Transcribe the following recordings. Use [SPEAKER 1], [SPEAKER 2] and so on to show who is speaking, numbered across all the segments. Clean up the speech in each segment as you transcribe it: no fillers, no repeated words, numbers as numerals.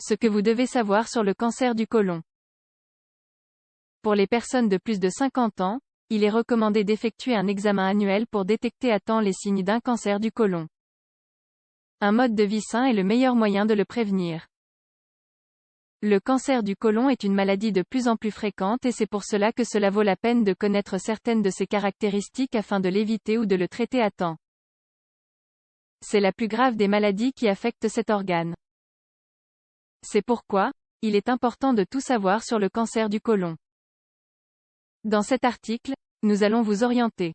[SPEAKER 1] Ce que vous devez savoir sur le cancer du côlon. Pour les personnes de plus de 50 ans, il est recommandé d'effectuer un examen annuel pour détecter à temps les signes d'un cancer du côlon. Un mode de vie sain est le meilleur moyen de le prévenir. Le cancer du côlon est une maladie de plus en plus fréquente et c'est pour cela que cela vaut la peine de connaître certaines de ses caractéristiques afin de l'éviter ou de le traiter à temps. C'est la plus grave des maladies qui affectent cet organe. C'est pourquoi, il est important de tout savoir sur le cancer du côlon. Dans cet article, nous allons vous orienter.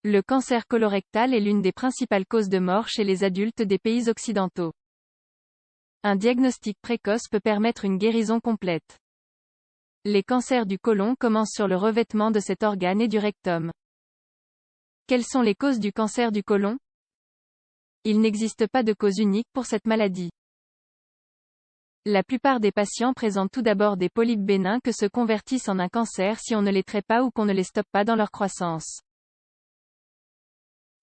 [SPEAKER 1] Le cancer colorectal est l'une des principales causes de mort chez les adultes des pays occidentaux. Un diagnostic précoce peut permettre une guérison complète. Les cancers du côlon commencent sur le revêtement de cet organe et du rectum. Quelles sont les causes du cancer du côlon? Il n'existe pas de cause unique pour cette maladie. La plupart des patients présentent tout d'abord des polypes bénins que se convertissent en un cancer si on ne les traite pas ou qu'on ne les stoppe pas dans leur croissance.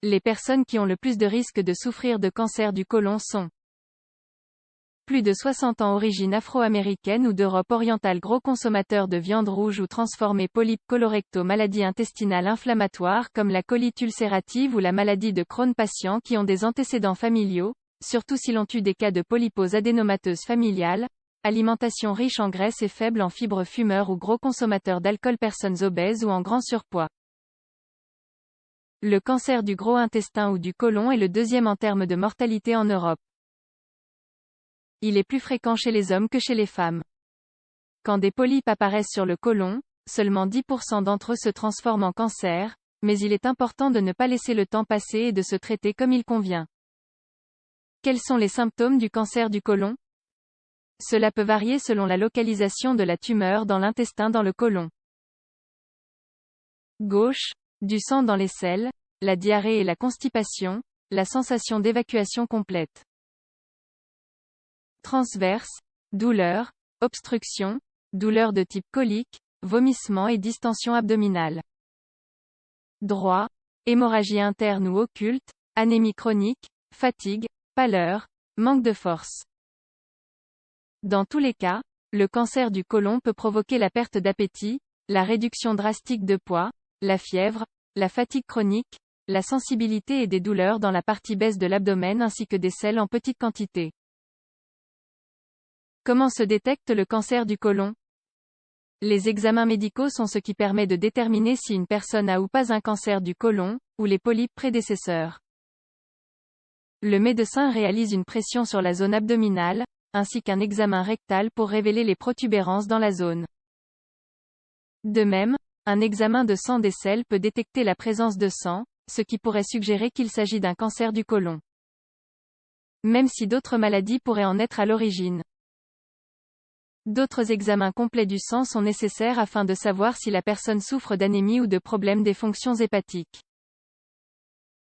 [SPEAKER 1] Les personnes qui ont le plus de risques de souffrir de cancer du côlon sont plus de 60 ans, origine afro-américaine ou d'Europe orientale, gros consommateurs de viande rouge ou transformés, polypes colorectaux, maladies intestinales inflammatoires comme la colite ulcérative ou la maladie de Crohn, patients qui ont des antécédents familiaux, surtout si l'on eu des cas de polypose adénomateuse familiale, alimentation riche en graisse et faible en fibres, fumeurs ou gros consommateurs d'alcool, personnes obèses ou en grand surpoids. Le cancer du gros intestin ou du côlon est le deuxième en termes de mortalité en Europe. Il est plus fréquent chez les hommes que chez les femmes. Quand des polypes apparaissent sur le côlon, seulement 10% d'entre eux se transforment en cancer, mais il est important de ne pas laisser le temps passer et de se traiter comme il convient. Quels sont les symptômes du cancer du côlon? Cela peut varier selon la localisation de la tumeur dans l'intestin, dans le côlon. Gauche, du sang dans les selles, la diarrhée et la constipation, la sensation d'évacuation complète. Transverse, douleur, obstruction, douleur de type colique, vomissement et distension abdominale. Droit, hémorragie interne ou occulte, anémie chronique, fatigue, pâleur, manque de force. Dans tous les cas, le cancer du côlon peut provoquer la perte d'appétit, la réduction drastique de poids, la fièvre, la fatigue chronique, la sensibilité et des douleurs dans la partie basse de l'abdomen ainsi que des selles en petite quantité. Comment se détecte le cancer du côlon? Les examens médicaux sont ce qui permet de déterminer si une personne a ou pas un cancer du côlon, ou les polypes prédécesseurs. Le médecin réalise une pression sur la zone abdominale, ainsi qu'un examen rectal pour révéler les protubérances dans la zone. De même, un examen de sang des selles peut détecter la présence de sang, ce qui pourrait suggérer qu'il s'agit d'un cancer du côlon. Même si d'autres maladies pourraient en être à l'origine. D'autres examens complets du sang sont nécessaires afin de savoir si la personne souffre d'anémie ou de problèmes des fonctions hépatiques.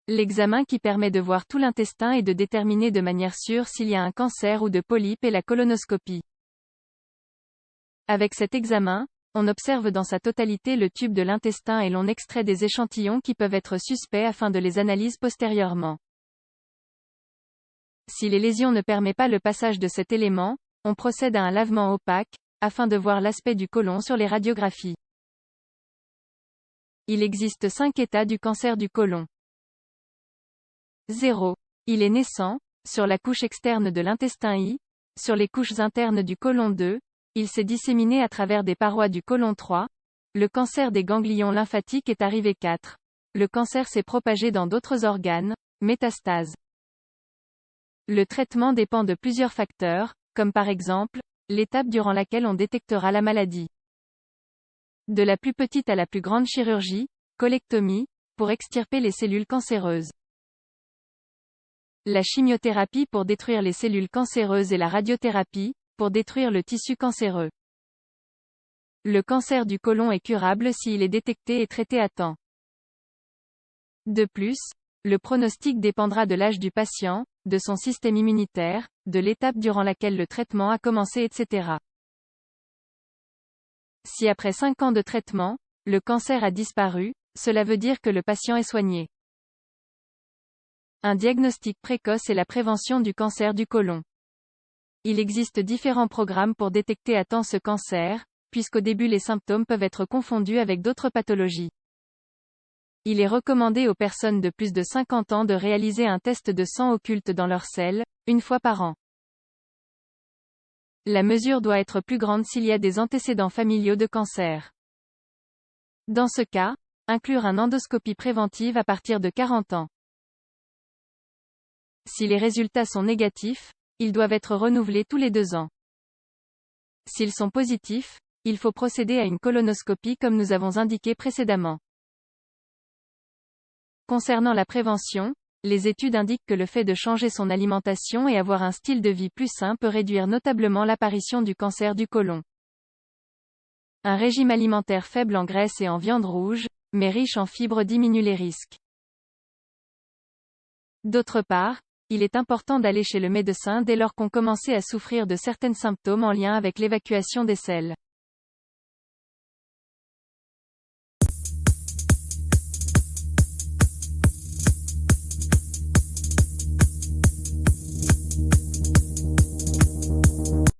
[SPEAKER 1] L'examen qui permet de voir tout l'intestin et de déterminer de manière sûre s'il y a un cancer ou de polype est la colonoscopie. Avec cet examen, on observe dans sa totalité le tube de l'intestin et l'on extrait des échantillons qui peuvent être suspects afin de les analyser postérieurement. Si les lésions ne permettent pas le passage de cet élément, on procède à un lavement opaque, afin de voir l'aspect du côlon sur les radiographies. Il existe 5 états du cancer du côlon. 0. Il est naissant, sur la couche externe de l'intestin I, sur les couches internes du côlon 2, il s'est disséminé à travers des parois du côlon 3, le cancer des ganglions lymphatiques est arrivé 4. Le cancer s'est propagé dans d'autres organes, métastase. Le traitement dépend de plusieurs facteurs, comme par exemple, l'étape durant laquelle on détectera la maladie. De la plus petite à la plus grande chirurgie, colectomie, pour extirper les cellules cancéreuses. La chimiothérapie pour détruire les cellules cancéreuses et la radiothérapie, pour détruire le tissu cancéreux. Le cancer du côlon est curable s'il est détecté et traité à temps. De plus, le pronostic dépendra de l'âge du patient, de son système immunitaire, de l'étape durant laquelle le traitement a commencé, etc. Si après 5 ans de traitement, le cancer a disparu, cela veut dire que le patient est soigné. Un diagnostic précoce est la prévention du cancer du côlon. Il existe différents programmes pour détecter à temps ce cancer, puisqu'au début les symptômes peuvent être confondus avec d'autres pathologies. Il est recommandé aux personnes de plus de 50 ans de réaliser un test de sang occulte dans leur selle, une fois par an. La mesure doit être plus grande s'il y a des antécédents familiaux de cancer. Dans ce cas, inclure une endoscopie préventive à partir de 40 ans. Si les résultats sont négatifs, ils doivent être renouvelés tous les 2 ans. S'ils sont positifs, il faut procéder à une colonoscopie comme nous avons indiqué précédemment. Concernant la prévention, les études indiquent que le fait de changer son alimentation et avoir un style de vie plus sain peut réduire notablement l'apparition du cancer du côlon. Un régime alimentaire faible en graisse et en viande rouge, mais riche en fibres diminue les risques. D'autre part, il est important d'aller chez le médecin dès lors qu'on commence à souffrir de certains symptômes en lien avec l'évacuation des selles.